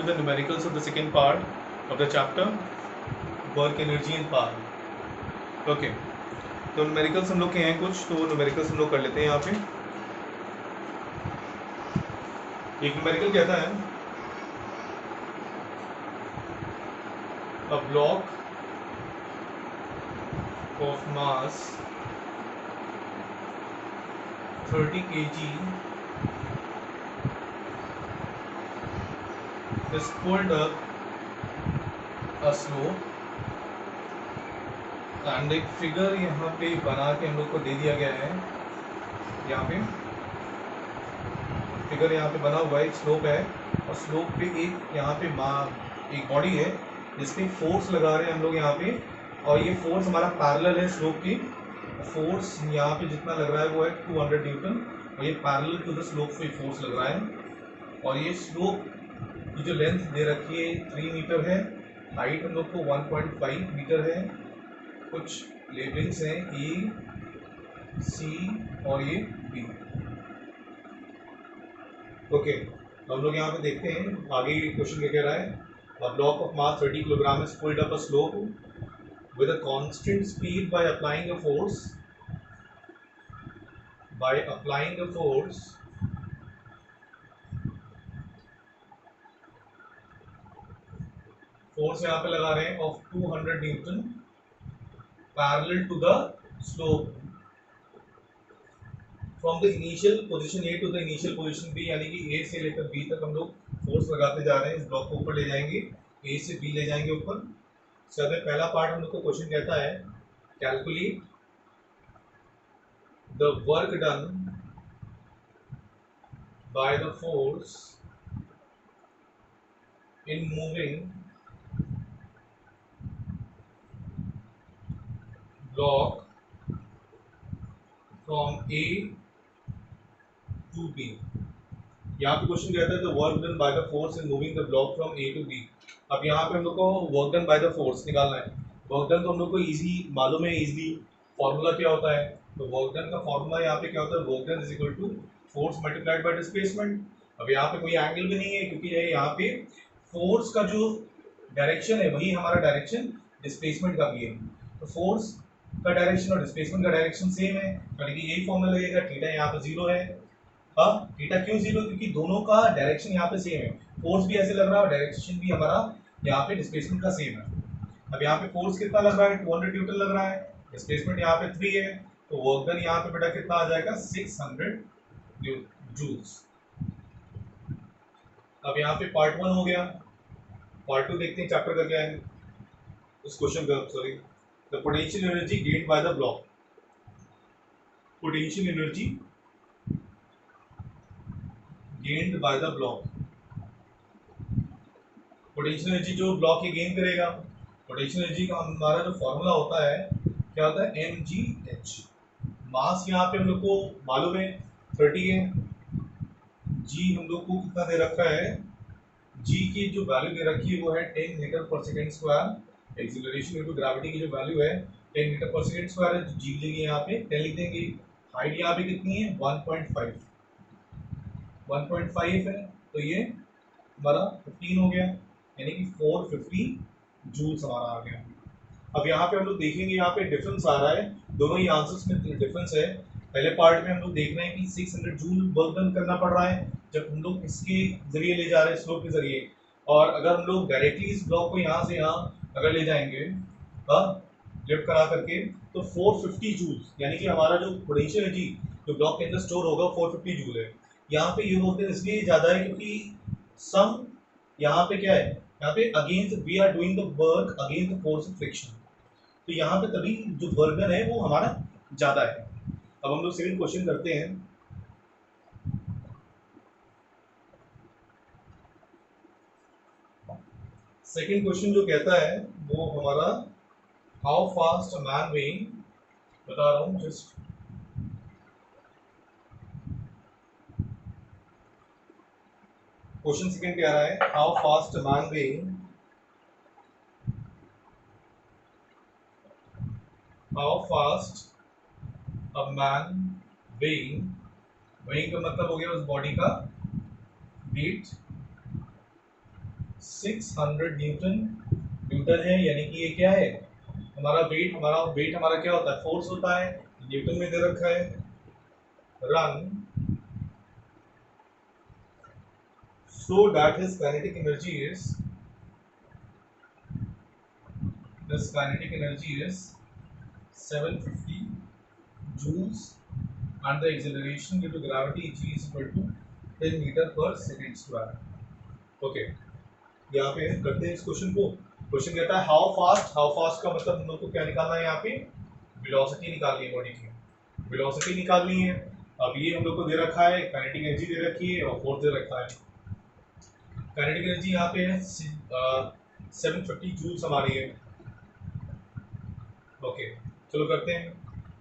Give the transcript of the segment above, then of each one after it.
the numericals of the second part of the chapter, work, energy and power. Okay, तो numericals हम लोग के हैं कुछ, तो numericals हम लोग कर लेते हैं यहाँ पे. एक numerical कहता है a block of mass 30 kg is pulled up a slope, and एक फिगर यहाँ पे बना के हम लोग को दे दिया गया है. यहाँ पे फिगर यहाँ पे बना हुआ है, एक स्लोप है और स्लोप पे एक यहाँ पे एक बॉडी है जिसपे फोर्स लगा रहे हैं हम लोग यहाँ पे, और ये फोर्स हमारा पैरेलल है स्लोप की. फोर्स यहाँ पे जितना लग रहा है वो है 200 न्यूटन, और ये पैरेलल टू द स्लोप पे फोर्स लग रहा है. और ये स्लोप की जो लेंथ दे रखी है 3 मीटर है, हाइट हम लोग को 1.5 मीटर है. कुछ लेबलिंग्स हैं E, C और ये B. ओके, तो हम लोग यहाँ पे देखते हैं आगे क्वेश्चन क्या कह रहा है. A block of mass 30 kilogram is pulled up a slope with a constant speed by applying a force. Force यहाँ पे लगा रहे हैं of 200 Newton parallel to the slope from the initial position A to the initial position B, यानी कि A से लेकर B तक हम लोग फोर्स लगाते जा रहे हैं. इस ब्लॉक को ऊपर ले जाएंगे, A से B ले जाएंगे ऊपर. सर पहला पार्ट हम लोग को क्वेश्चन कहता है calculate the work done by the force in moving block from A to B. यहाँ पे क्वेश्चन कहता है the work done by the force in moving the block from A to B. अब यहाँ पे हम लोग को work done by the force निकालना है. वर्क डन तो हम लोग को इजी मालूम है, इजीली फॉर्मूला क्या होता है. तो वर्क डन का फॉर्मूला यहाँ पे क्या होता है, work done is equal to force multiplied by displacement. अब यहाँ पे कोई एंगल भी नहीं है क्योंकि यहाँ पे फोर्स का जो डायरेक्शन है वही हमारा डायरेक्शन डिस्प्लेसमेंट का भी है. तो फोर्स का डायरेक्शन और डिस्प्लेसमेंट का डायरेक्शन सेम है, यानी कि यही फॉर्मूला लगेगा. थीटा यहाँ पे 0 है. अब थीटा क्यों 0, क्योंकि दोनों का डायरेक्शन यहाँ पे सेम है. फोर्स भी ऐसे लग रहा है और डायरेक्शन भी हमारा यहाँ पे डिस्प्लेसमेंट का सेम है. अब यहाँ पे फोर्स कितना लग रहा है, 200 न्यूटन लग रहा है. डिस्प्लेसमेंट यहाँ पे 3 है, तो वर्क डन यहाँ पे बेटा कितना आ जाएगा, 600 जूल्स. अब यहाँ पे पार्ट 1 हो गया. पार्ट 2 देखते हैं चैप्टर का क्या है. इस क्वेश्चन का sorry, the potential energy gained by the block. Potential energy gained by the block. Potential energy जो ब्लॉक ये गेन करेगा, पोटेंशियल एनर्जी का हमारा जो फॉर्मूला होता है क्या होता है, mgh. मास यहाँ पे हम लोग को मालूम है 30 है. g हम लोग को कितना दे रखा है, g की जो वैल्यू दे रखी है वो है 10 metre per second square. Acceleration into gravity की जो वैल्यू है 10 मीटर पर सेकेंड स्क्वायर है, तो g लेंगे यहाँ पे 10 लिख देंगे. हाइट यहाँ पे कितनी है, 1.5 है, तो ये हमारा 15 हो गया, यानी कि 450 जूल्स हमारा आ गया. अब यहाँ पे हम लोग देखेंगे, यहाँ पे डिफरेंस आ रहा है, दोनों ही आंसर्स में डिफरेंस है. पहले पार्ट में हम लोग देख रहे हैं कि 600 जूल वर्क डन करना पड़ रहा है जब हम लोग इसके जरिए ले जा रहे हैं, स्लोप के जरिए. और अगर हम लोग डायरेक्टली इस ब्लॉक को यहाँ से यहाँ अगर ले जाएंगे लिफ्ट करा करके, तो 450 जूल्स, यानी कि हमारा जो पोटेंशियल एनर्जी जो ब्लॉक के अंदर स्टोर होगा 450 जूल है. यहाँ पे ये बोलते हैं इसलिए ज़्यादा है क्योंकि सम यहाँ पे क्या है, यहाँ पे against we are doing the work against the force of friction, तो यहाँ पे तभी जो वर्क डन है वो हमारा ज़्यादा है. अब हम लोग सेकंड क्वेश्चन करते हैं. सेकंड क्वेश्चन जो कहता है वो हमारा how fast a man weighing, बता रहा हूँ जस्ट. क्वेश्चन सेकंड कह रहा है how fast a man weighing, how fast a man weighing, weighing का मतलब हो गया उस बॉडी का वेट, 600 न्यूटन न्यूटन है, यानी कि ये क्या है हमारा वेट हमारा क्या होता है फोर्स होता है, न्यूटन में दे रखा है। Run so that his kinetic energy is this kinetic energy is 750 joules and the acceleration due to gravity g is equal to 10 meter per second square। Okay, यहाँ पे करते हैं इस क्वेश्चन को। क्वेश्चन कहता है हाउ फास्ट का मतलब हम लोग को क्या निकालना है, यहाँ पे वेलोसिटी निकालनी है, बॉडी की वेलोसिटी निकालनी है। अब ये हम लोग को दे रखा है, काइनेटिक एनर्जी दे रखी है और फोर्स दे रखा है। काइनेटिक एनर्जी यहाँ पे है 750 जूल्स हमारी है। ओके, चलो करते हैं।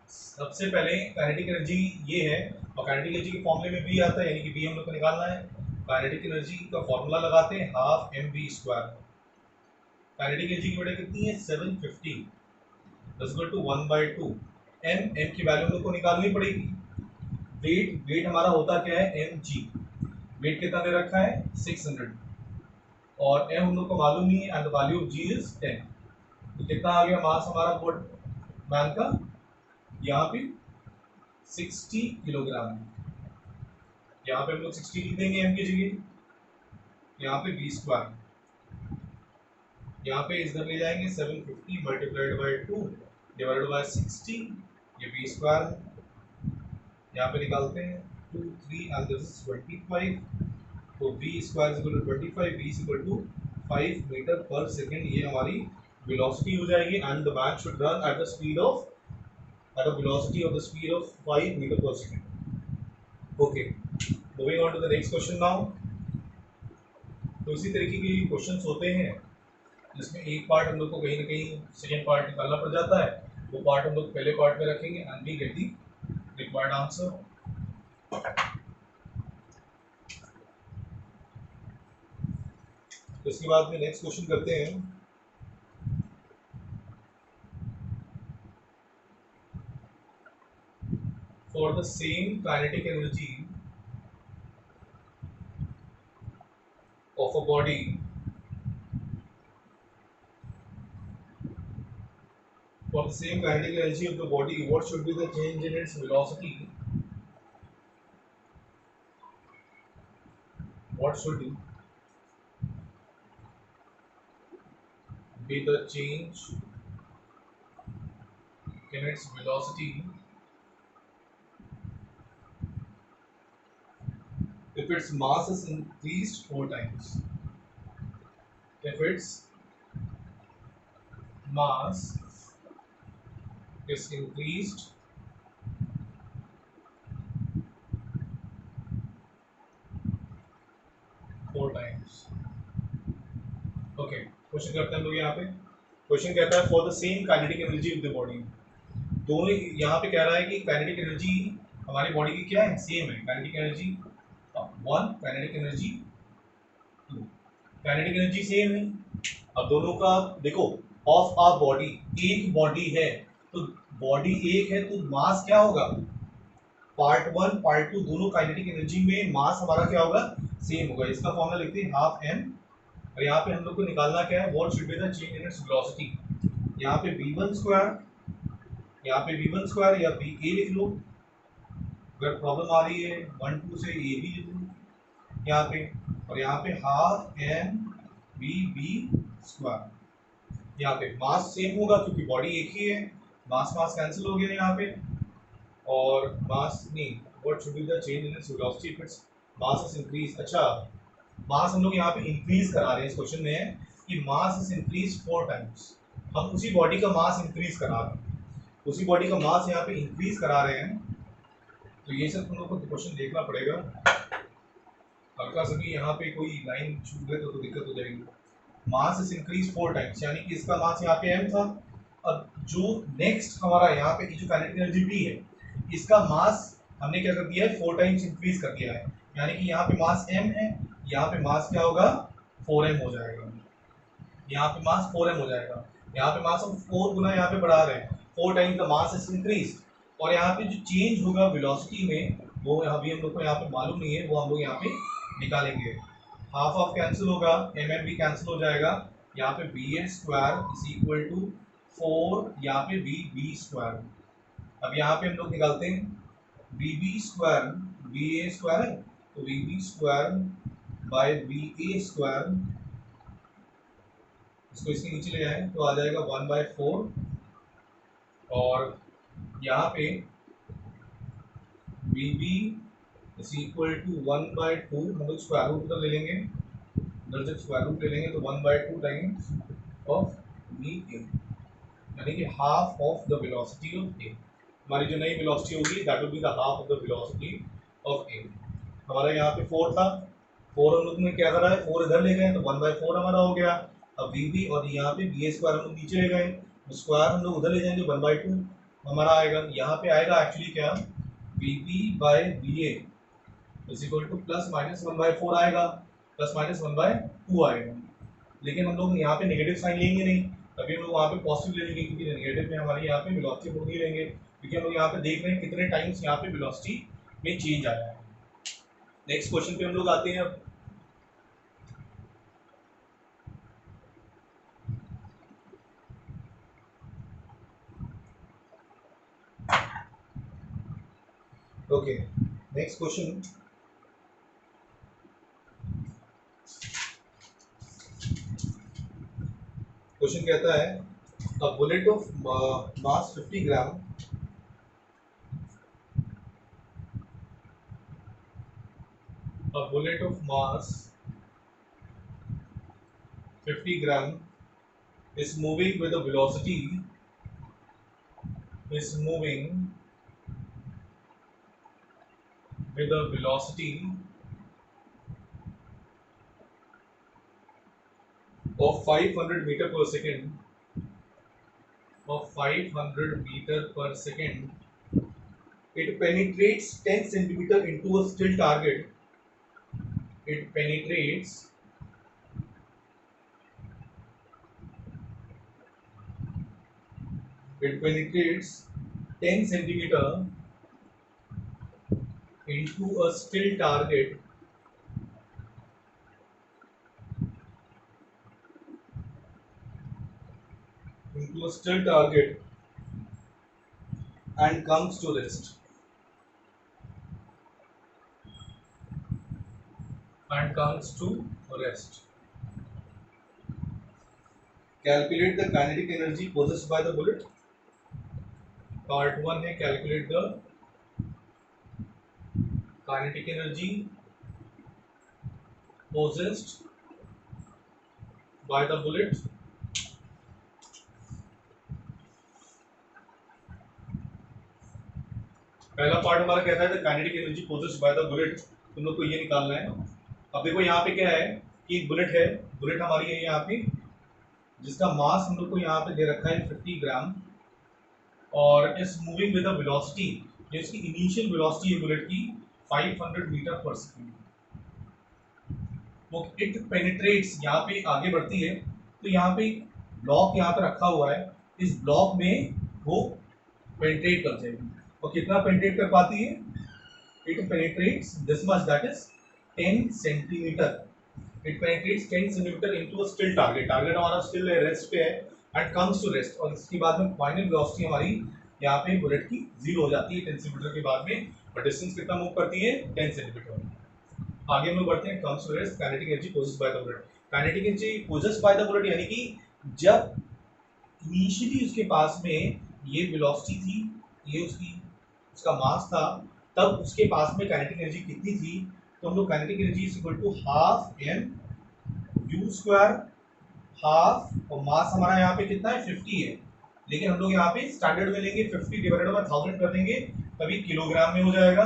सबसे पहले काइनेटिक एनर्जी ये है, और काइनेटिक एनर्जी के फॉर्मूले में भी आता है, यानी कि बी हम लोग को निकालना है। काइनेटिक एनर्जी का फॉर्मूला लगाते हैं half m v square. Kinetic energy की वैल्यू कितनी है 750 इक्वल टू 1/2 एम की वैल्यू हम लोग को निकालनी पड़ेगी। वेट हमारा होता क्या है एम जी, वेट कितना दे रखा है 600 और एम हम लोग को मालूम नहीं है and the value of g is 10। तो कितना आ गया मास हमारा मैन का, यहाँ पे 60 किलोग्राम है। यहाँ पे हम लोग 60 लिख देंगे एम की जगह, यहाँ पे बी स्क्वायर, यहाँ पे इधर ले जाएंगे 750 मल्टीप्लाइड बाई 2 डिवाइडेड बाई 60, ये बी स्क्वायर है। यहाँ पे निकालते हैं 2 3 एंड दिस इज 25, तो b square is equal to 25, b is equal to 5 metre per second, ये हमारी वेलोसिटी हो जाएगी। And the man should run at the speed of at a velocity of the speed of 5 meter per second। Okay, moving on to the next question now। तो इसी तरीके के questions होते हैं जिसमें एक पार्ट हम लोग को कहीं ना कहीं सेकेंड पार्ट निकालना पड़ जाता है, वो पार्ट हम लोग पहले पार्ट में रखेंगे and we get the required answer. तो इसके बाद में नेक्स्ट क्वेश्चन करते हैं। For the same kinetic energy of a body, for the same kinetic energy of the body, what should be the change in its velocity? What should be the change in its velocity if its mass is increased 4 times? If its mass is increased 4 times। Okay, question करते हैं हम लोग यहाँ पे। Question कहता है for the same kinetic energy of the body, दोनों यहाँ पे कह रहा है कि काइनेटिक एनर्जी हमारी बॉडी की क्या है सेम है। Kinetic energy 1, kinetic energy 2, kinetic energy same है। अब दोनों का देखो ऑफ आ बॉडी, एक बॉडी है तो बॉडी एक है तो मास क्या होगा, पार्ट 1 पार्ट 2 दोनों काइनेटिक एनर्जी में मास हमारा क्या होगा सेम होगा। इसका फॉर्मूला लिखते हैं हाफ एम, और यहाँ पे हम लोग को निकालना क्या है what should be the change in its velocity. यहाँ पे v1 स्क्वायर, यहाँ पे v1 स्क्वायर या va लिख लो, अगर प्रॉब्लम आ रही है 1 2 से a भी लिख लो यहाँ पे, और यहाँ पे half m v b square. यहाँ पे मास सेम होगा क्योंकि बॉडी एक ही है, मास कैंसिल हो गया यहाँ पे, और मास नहीं what should be the change in its velocity if its mass is increase. अच्छा, मास हम लोग यहाँ पे इंक्रीज करा रहे हैं, इस क्वेश्चन में है कि मास इज इंक्रीज 4 टाइम्स, हम उसी बॉडी का मास इंक्रीज करा रहे हैं, उसी बॉडी का मास यहाँ पे इंक्रीज करा रहे हैं। तो ये सब तुम लोग को क्वेश्चन देखना पड़ेगा, हल्का सा भी यहाँ पे कोई लाइन छूट गए तो दिक्कत हो जाएगी। मास इज इंक्रीज 4 टाइम्स, यानी कि इसका मास यहाँ पे m था। अब जो नेक्स्ट हमारा यहाँ पे जो काइनेटिक एनर्जी भी है, इसका मास हमने क्या कर दिया है 4 टाइम्स इंक्रीज कर दिया है, यानी कि यहाँ पे मास m है, यहाँ पे मास क्या होगा 4m हो जाएगा, यहाँ पे मास 4m हो जाएगा। यहाँ पे मास हम 4 गुना यहाँ पे बढ़ा रहे हैं, 4 times the mass is increase, और यहाँ पे जो चेंज होगा वेलोसिटी में वो अभी हम लोग को यहाँ पे मालूम नहीं है, वो हम लोग यहाँ पे निकालेंगे। हाफ ऑफ कैंसिल होगा, एम एम भी कैंसिल हो जाएगा, यहाँ पे b a square is equal to 4, यहाँ पे बी बी स्क्वायर। अब यहाँ पे हम लोग निकालते हैं b b square, b a square है तो b b square by b a square, इसको इसके नीचे ले जाएं तो आ जाएगा 1/4, और यहाँ पे b b is equal to 1/2, हम लोग स्क्वायर रूट उधर ले लेंगे, उधर जब स्क्वायर रूट ले लेंगे तो 1/2 टाइम्स ऑफ बी ए, यानी कि half of the velocity of A. हमारी जो नई वेलोसिटी होगी that will be the half of the velocity of A. हमारा यहाँ पे 4 था, 4 हम लोग ने क्या करा है, 4 इधर ले गए तो 1/4 हमारा हो गया। अब बी बी और यहाँ पे बी ए स्क्वायर हम लोग नीचे ले गए, स्क्वायर हम लोग उधर ले जाएंगे 1/2 हमारा आएगा। यहाँ पे आएगा एक्चुअली क्या, b b by b a is equal to plus minus 1/4 आएगा, प्लस माइनस 1/2 आएगा। लेकिन हम लोग यहाँ पे नेगेटिव साइन लेंगे नहीं, तभी हम लोग वहाँ पे पॉजिटिव ले लेंगे, क्योंकि नेगेटिव में हमारे यहाँ पे वेलोसिटी नहीं लेंगे, क्योंकि हम लोग यहाँ पे देख रहे हैं कितने टाइम्स यहाँ पे वेलोसिटी में चेंज आया है। नेक्स्ट क्वेश्चन पे हम लोग आते हैं अब। Okay, next question. क्वेश्चन कहता है a bullet of mass 50 gram, a bullet of mass 50 gram is moving with a velocity, is moving with a velocity of 500 meter per second, of 500 meter per second. It penetrates 10 centimeter into a still target. It penetrates 10 centimeter into a still target and comes to rest. And comes to rest. Calculate the kinetic energy possessed by the bullet. Part 1 है calculate the kinetic energy possessed by the bullet. पहला part हमारा कहता है kinetic energy possessed by the bullet, तुम लोग को ये निकालना है। अब देखो यहाँ पे क्या है कि बुलेट है, बुलेट हमारी है यहाँ पे, जिसका मास हम लोग को यहाँ पे दे रखा है 50 ग्राम, और इस मूविंग विद द वेलोसिटी, जो इसकी इनिशियल वेलोसिटी है बुलेट की 500 मीटर पर सेकेंड। वो इट पेनिट्रेट्स, यहाँ पे आगे बढ़ती है, तो यहाँ पे ब्लॉक यहाँ पे रखा हुआ है, इस ब्लॉक में वो पेनिट्रेट कर जाएगी। और कितना पेनिट्रेट कर पाती है, it penetrates this much, that is 10 centimetre. It penetrates 10 centimetre into a still target, target हमारा स्टिल है, रेस्ट पे है, एंड कम्स टू रेस्ट। और इसके बाद में फाइनल वेलोसिटी हमारी यहाँ पे बुलेट की 0 हो जाती है 10 सेंटीमीटर के बाद में, और डिस्टेंस कितना मूव करती है 10 सेंटीमीटर। आगे हम लोग बढ़ते हैं, comes to rest, kinetic energy possessed by the bullet. Kinetic energy possessed by the bullet यानी कि जब इनिशियली उसके पास में ये वेलोसिटी थी, ये उसका मास था, तब उसके पास में काइनेटिक एनर्जी कितनी थी, तो हम लोग kinetic energy is equal to half m u square, half, और मास हमारा यहाँ पे कितना है 50 है, लेकिन हम लोग यहाँ पे स्टैंडर्ड में लेंगे 50 डिवाइडेड बाय 1000 कर देंगे, तभी किलोग्राम में हो जाएगा।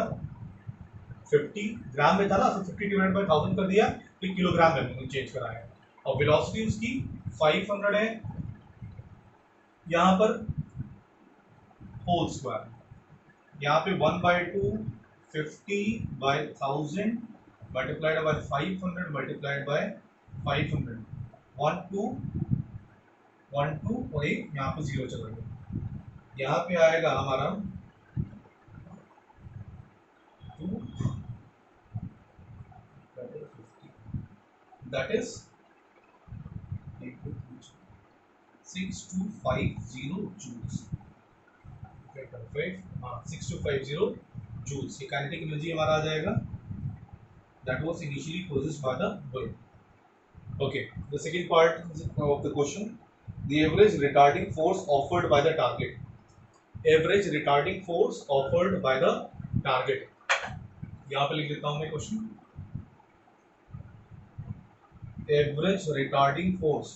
50 ग्राम में था ना, तो 50 डिवाइडेड बाय 1000 कर दिया, फिर किलोग्राम में हमने चेंज कराया, और वेलोसिटी उसकी 500 है यहाँ पर होल स्क्वायर, यहाँ पे 1/2 50/1000 मल्टीप्लाइड बाय 500 मल्टीप्लाइड बाय 500, 1 2 1 2 और एक यहाँ पे 0 चला गया, यहाँ पे आएगा हमारा 2 50 दैट इज 6250 जूल्स। हाँ 6250 जूल्स ये काइनेटिक एनर्जी हमारा आ जाएगा, that was initially produced by the bulb. Okay, the second part of the question, the average retarding force offered by the target. Average retarding force offered by the target. यहाँ पे लिख देता हूँ मैं question, average retarding force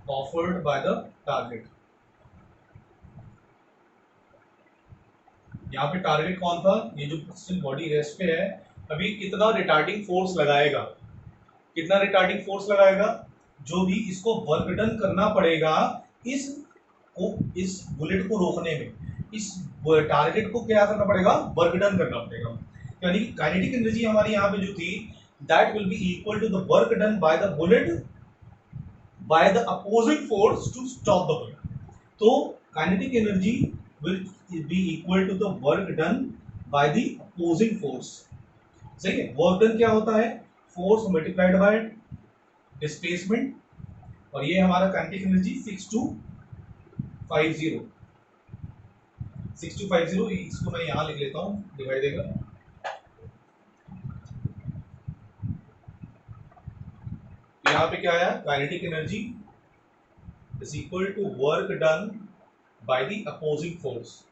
offered by the target. यहाँ पे target कौन था, ये जो पिस्टन बॉडी रेस्ट पे है, अभी कितना रिटार्डिंग फोर्स लगाएगा, कितना रिटार्डिंग फोर्स लगाएगा, जो भी इसको वर्क डन करना पड़ेगा इस बुलेट को रोकने में, इस टारगेट को क्या करना पड़ेगा, वर्क डन करना पड़ेगा। यानी काइनेटिक एनर्जी हमारी यहाँ पे जो थी, that will be equal to the work done by the bullet by the opposing force to stop the bullet. तो kinetic energy will be equal to the work done by the opposing force. सही है, work done क्या होता है, force multiplied by displacement, और ये हमारा kinetic energy 6250 इसको मैं यहां लिख लेता हूं, डिवाइड देगा, यहाँ पे क्या आया, kinetic energy is equal to work done by the opposing force.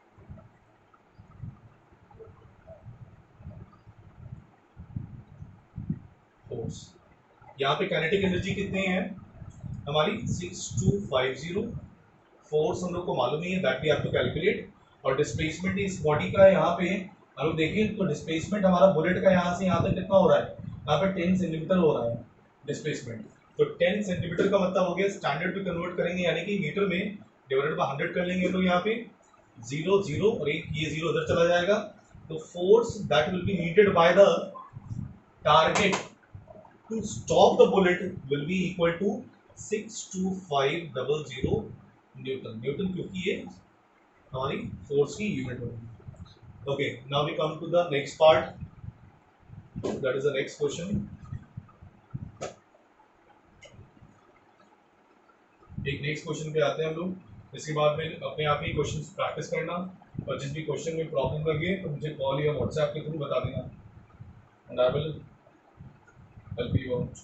यहाँ पे काइनेटिक एनर्जी कितनी है हमारी, 6250, फोर्स हम लोग को मालूम नहीं है, that we have to calculate, और डिस्प्लेसमेंट इस बॉडी का यहाँ पे हम लोग देखें तो डिस्प्लेसमेंट हमारा बुलेट का यहाँ से यहाँ तक कितना हो रहा है, यहाँ पे 10 सेंटीमीटर हो रहा है डिस्प्लेसमेंट। तो 10 सेंटीमीटर का मतलब हो गया, स्टैंडर्ड पे कन्वर्ट करेंगे यानी कि मीटर में डिवाइडेड बाय 100 कर लेंगे, तो यहाँ पे 0 0 और एक ये 0 उधर चला जाएगा। तो force that will be needed by the target to stop the bullet will be equal to 62500 newton, newton क्योंकि ये हमारी फोर्स की यूनिट होगी। Okay, now we come to the next part, that is the next question. एक next question पे आते हैं हम लोग, इसके बाद में अपने आप ही क्वेश्चन प्रैक्टिस करना, और जिस भी क्वेश्चन में प्रॉब्लम लगे तो मुझे कॉल या व्हाट्सएप के थ्रू बता देना, and I will help you out.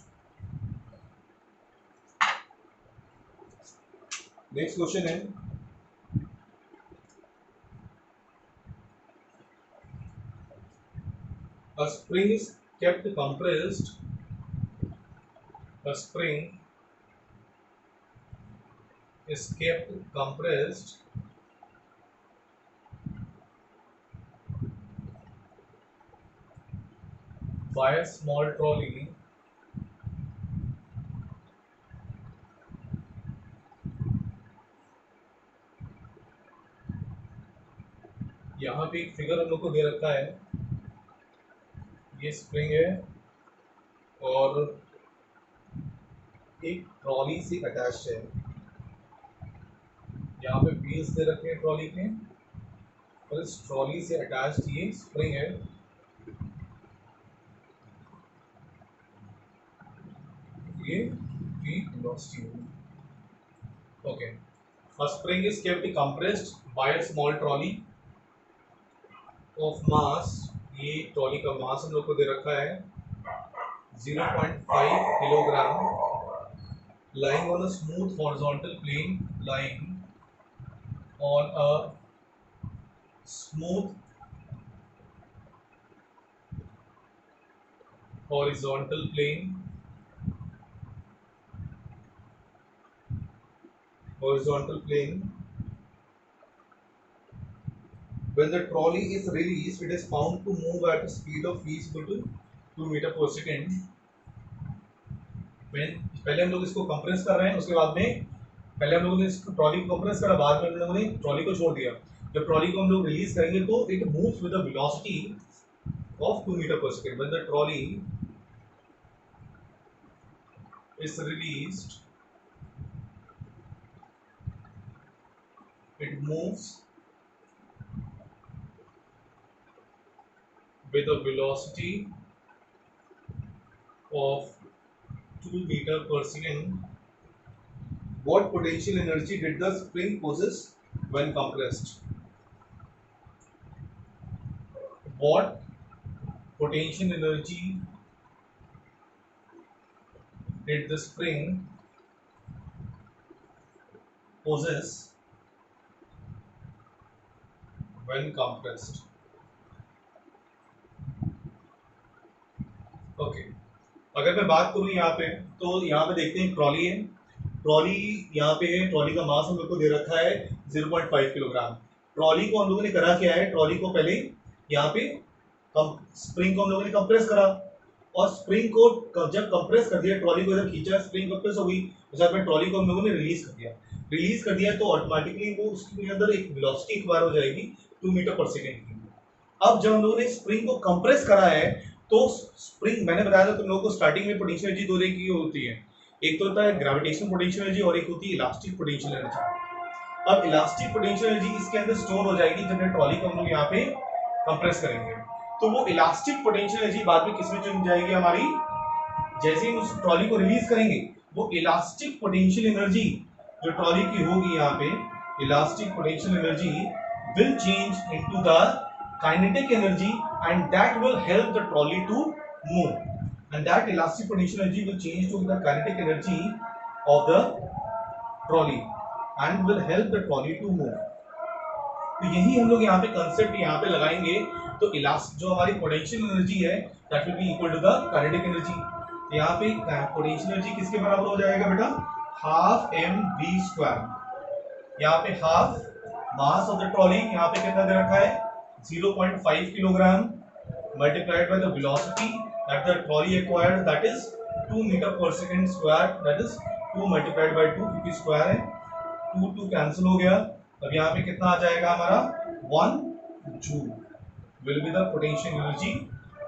Next question है, a spring is kept compressed, a spring is kept compressed by a small trolley यहाँ पे एक फिगर हम लोग को दे रखा है, ये स्प्रिंग है और एक ट्रॉली से अटैच है, यहाँ पे व्हील्स दे रखे हैं ट्रॉली के, और इस ट्रॉली से अटैच ये स्प्रिंग है। ये वेलोसिटी है। Okay, a spring is kept compressed by a small trolley of mass, ये ट्रॉली का मास हम लोग को दे रखा है 0.5 kilogram, lying on a smooth horizontal plane, lying on a smooth horizontal plane, when the trolley is released, it is found to move at a speed of v equal to 2 metre per second. पहले हम लोग इसको compress कर रहे हैं, उसके बाद में पहले हम लोगों ने इसको ट्रॉली को कंप्रेस करा, बाद में हम लोगों ने ट्रॉली को छोड़ दिया। जब ट्रॉली को हम लोग रिलीज करेंगे तो it moves with the velocity of 2 metre per second. When the trolley is released, it moves with a velocity of 2 meter per second, what potential energy did the spring possess when compressed? What potential energy did the spring possess when compressed? Okay, अगर मैं बात करूं यहाँ पे, तो यहाँ पे देखते हैं ट्रॉली है। ट्रॉली यहाँ पे है, ट्रॉली का मास हम लोग को दे रखा है 0.5 किलोग्राम। ट्रॉली को हम लोगों ने करा क्या है, ट्रॉली को पहले यहाँ पे स्प्रिंग को हम लोगों ने कंप्रेस करा, और स्प्रिंग को जब कंप्रेस कर दिया, ट्रॉली को जब खींचा, स्प्रिंग कंप्रेस हो गई, तो साथ में ट्रॉली को हम लोगों ने रिलीज कर दिया। रिलीज कर दिया तो ऑटोमेटिकली वो उसके अंदर एक वेलोसिटी एक्वायर हो जाएगी 2 मीटर पर सेकेंड की। अब जब हम लोगों ने स्प्रिंग को कंप्रेस करा है, तो स्प्रिंग, मैंने बताया था तुम लोगों को स्टार्टिंग में पोटेंशियल एनर्जी दो तरह की होती है, एक तो होता है ग्रेविटेशनल पोटेंशियल एनर्जी और एक होती है इलास्टिक पोटेंशियल एनर्जी। अब इलास्टिक पोटेंशियल एनर्जी इसके अंदर स्टोर हो जाएगी जब ट्रॉली को हम लोग यहाँ पे कंप्रेस करेंगे, तो वो इलास्टिक पोटेंशियल एनर्जी बाद में किसमें चेंज जाएगी हमारी, जैसे ही उस ट्रॉली को रिलीज करेंगे, वो इलास्टिक पोटेंशियल एनर्जी जो ट्रॉली की होगी यहाँ पे, elastic potential energy will change into the kinetic energy, and that will help the trolley to move, and that elastic potential energy will change to the kinetic energy of the trolley and will help the trolley to move। तो यही हम लोग यहाँ पे concept यहाँ पे लगाएंगे, तो इलास्टिक जो हमारी पोटेंशियल एनर्जी है that will be equal to the kinetic energy। तो यहाँ पे पोटेंशियल एनर्जी किसके बराबर हो जाएगा बेटा, हाफ mv²। यहाँ पे half mass of the trolley यहाँ पे कितना दे रखा है 0.5 kilogram multiplied by the velocity that the trolley acquired, that is 2 meter per second square, that is 2 multiplied by 2 क्योंकि स्क्वायर है, 2 कैंसिल हो गया। अब यहाँ पे कितना आ जाएगा हमारा 1 joule will be the potential energy